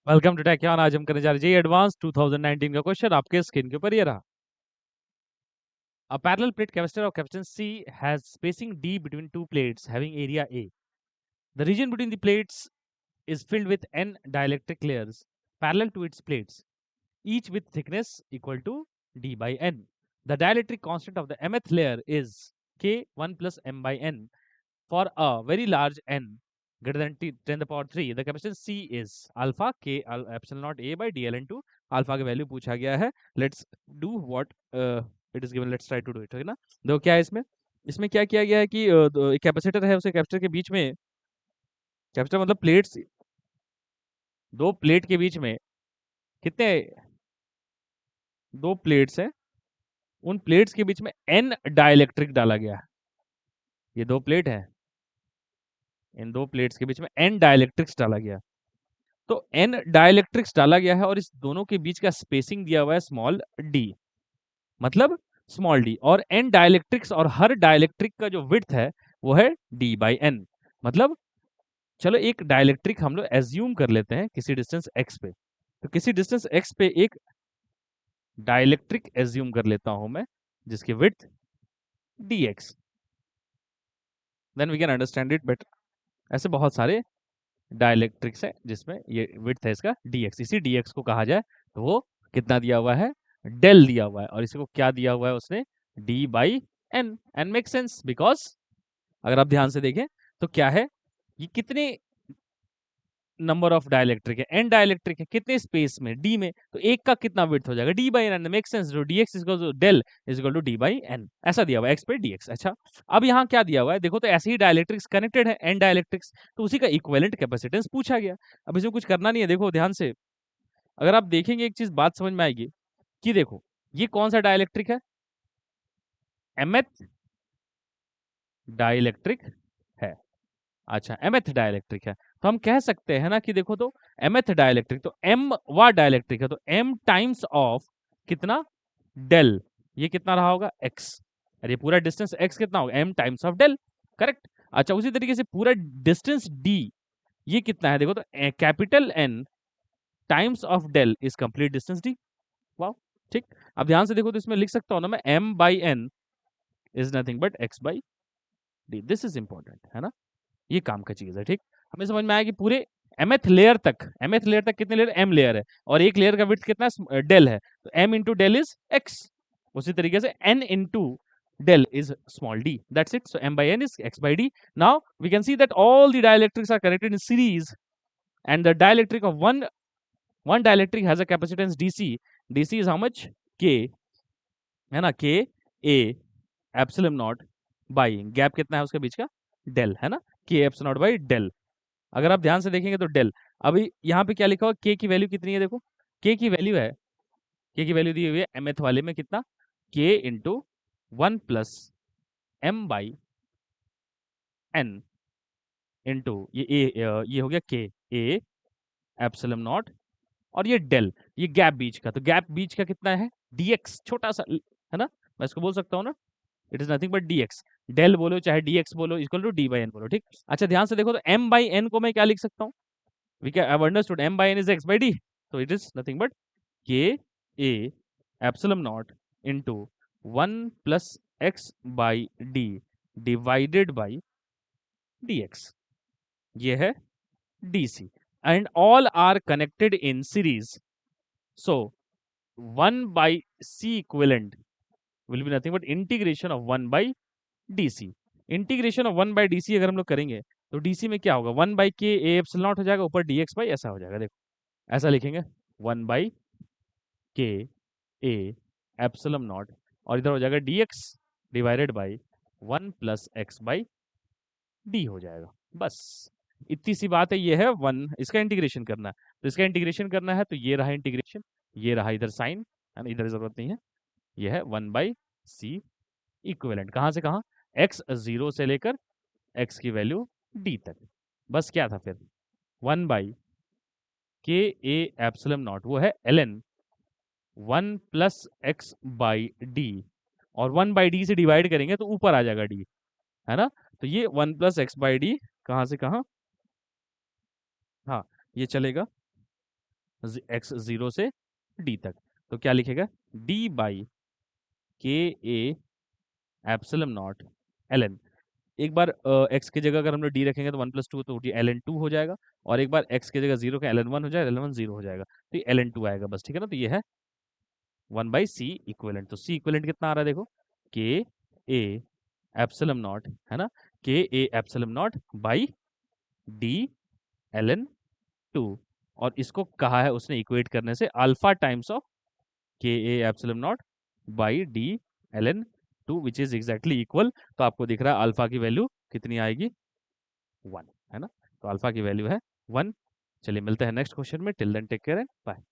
Welcome to टेक्यान। आज हम करने जा रहे हैं एडवांस 2019 का क्वेश्चन आपके स्क्रीन के ऊपर ये रहा। A parallel plate capacitor of capacitance C has spacing D between two plates having area A. The region between the plates is filled with n dielectric layers parallel to its plates, each with thickness equal to D by n. The dielectric constant of the mth layer is K 1 plus m by n. For a very large n greater than 10 to the power 3, the capacitance C is alpha K epsilon naught A by DL into alpha की value पूछा गया है. Let's do what it is given. Let's try to do it. है ना. देखो क्या है इसमें. इसमें क्या किया गया है कि एक कैपेसिटर है, उसे कैपेसिटर के बीच में, कैपेसिटर मतलब प्लेट्स, दो प्लेट के बीच में कितने, दो प्लेट्स हैं, उन प्लेट्स के बीच में n डाइलेक्ट्रिक डाला गया है. ये दो प्लेट है, इन दो प्लेट्स के बीच में n डाइलेक्ट्रिक्स डाला गया. तो n डाइलेक्ट्रिक्स डाला गया है और इस दोनों के बीच का स्पेसिंग दिया हुआ है स्मॉल d, मतलब स्मॉल d, और n डाइलेक्ट्रिक्स और हर डाइलेक्ट्रिक का जो विड्थ है वो है d बाई n. मतलब चलो एक डाइलेक्ट्रिक हम लोग एज्यूम कर लेते हैं किसी डिस्टेंस x पे. तो किसी डिस्टेंस x पे एक डाइलेक्ट्रिक एज्यूम कर लेता हूं मैं जिसकी width dx. Then we can understand it better. ऐसे बहुत सारे डाइलेक्ट्रिक्स है जिसमें ये विड्थ है इसका dx. इसी dx को कहा जाए तो वो कितना दिया हुआ है, डेल दिया हुआ है, और इसी को क्या दिया हुआ है उसने, d by n. And make sense because अगर आप ध्यान से देखें तो क्या है, ये कितने नंबर ऑफ डाइलेक्ट्रिक है, n डाइलेक्ट्रिक है, कितने स्पेस में, d में, तो एक का कितना विड्थ हो जाएगा, d by n. Make sense. जो dx is to del is equal to d by n, ऐसा दिया हुआ है x पे dx. अच्छा, अब यहाँ क्या दिया हुआ है देखो, तो ऐसे ही डाइलेक्ट्रिक्स कनेक्टेड है, n डाइलेक्ट्रिक्स, तो उसी का इक्विवेलेंट कैपेसिटेंस पूछा गया. अब इसमें कुछ करना नहीं है, देखो ध्यान से अगर आप देखेंगे एक चीज बात समझ में आएगी कि देखो ये कौन सा डाइलेक्ट्रिक है, mth डाइलेक्ट्रिक है. अच्छा, mth डाइलेक्ट्रिक है, तो हम कह सकते हैं ना कि देखो तो mth डाइलेक्ट्रिक, तो m वा डाइलेक्ट्रिक है, तो m टाइम्स ऑफ कितना, डेल, ये कितना रहा होगा x. अरे पूरा डिस्टेंस x कितना होगा, m times of del. Correct. अच्छा, उसी तरीके से पूरा डिस्टेंस d ये कितना है देखो, तो capital N times of del is complete distance d. Wow. ठीक. अब ध्यान से देखो तो इसमें लिख सकता हूं ना मैं, m by n is nothing but x by d. This is important है ना, ये काम का चीज है. ठीक. हमें समझ में आया कि पूरे mth लेयर तक, mth लेयर तक कितने लेयर, m लेयर है, और एक लेयर का विड्थ कितना, डेल है, तो m into del is x. उसी तरीके से n into del is small d. That's it. So m by n is x by d. Now we can see that all the dielectrics are connected in series, and the dielectric of one dielectric has a capacitance dc. dc is how much, k, है ना, k a epsilon naught by, gap कितना है उसके बीच का, del, है ना, k epsilon naught by del. अगर आप ध्यान से देखेंगे तो डेल. अभी यहाँ पे क्या लिखा हुआ, k की वैल्यू कितनी है देखो, k की वैल्यू है, k की वैल्यू दी हुई है mth वाले में कितना, k into 1 plus m by n into ये हो गया k a एप्सिलॉन नॉट, और ये डेल, ये गैप बीच का, तो गैप बीच का कितना है dx, छोटा सा, है ना, मैं इसको बोल सकता हूँ ना, it is nothing but dx. Del बोलो चाहे dx बोलो, equal to d by n बोलो. ठीक. अच्छा, ध्यान से देखो तो m बाई n को मैं क्या लिख सकता हूँ, we can have understood m by n is x by d, so it is nothing but k a epsilon naught into 1 plus x by d divided by dx. ये है dc, and all are connected in series, so 1 by c equivalent will be nothing but integration of 1 by dc. Integration of 1 by D C अगर हम लोग करेंगे तो DC में क्या होगा, 1 बाई के ए एप्सिलॉन नॉट हो जाएगा, ऊपर dx बाई ऐसा हो जाएगा. देखो ऐसा लिखेंगे, 1 बाई के ए एप्सिलॉन नॉट, और इधर हो जाएगा dx divided by 1 plus x by D हो जाएगा. बस इतनी सी बात है. ये है 1, इसका इंटीग्रेशन करना है, तो इसका इंटीग्रेशन करना है तो ये रहा इंटीग्रेशन, ये रहा इधर साइन, है ना, इधर जरूरत नहीं है. ये है 1 बाई सी इक्विवेलेंट, कहाँ से कहाँ, x 0 से लेकर x की वैल्यू d तक. बस क्या था फिर, 1 बाई के ए एप्सिलॉन नॉट, वो है ln 1 plus x by D, और 1 बाई डी से डिवाइड करेंगे तो ऊपर आ जाएगा डी, है ना, तो ये 1 प्लस एक्स बाई डी कहाँ से कहाँ, हाँ ये चलेगा, एक्स 0 से डी तक। तो क्या लिखेगा, डी बाई के a epsilon naught L N. एक बार x की जगह अगर हम लोग d रखेंगे तो 1 + 2 तो ln 2 हो जाएगा, और एक बार x की जगह 0 का ln 1 हो जाएगा, ln 1 0 हो जाएगा, तो ये ln 2 आएगा बस, ठीक है ना। तो ये है 1/c इक्विवेलेंट। तो c इक्विवेलेंट कितना आ रहा है देखो, के ए एप्सिलम नॉट, है ना, के a epsilon not by d ln 2, और इसको कहा है उसने इक्वेट करने से alpha times of k a epsilon not by d ln 2 which is exactly equal. तो आपको दिख रहा है अल्फा की वैल्यू कितनी आएगी, 1, है ना। तो अल्फा की वैल्यू है 1। चलिए मिलते हैं नेक्स्ट क्वेश्चन में, till then take care and bye.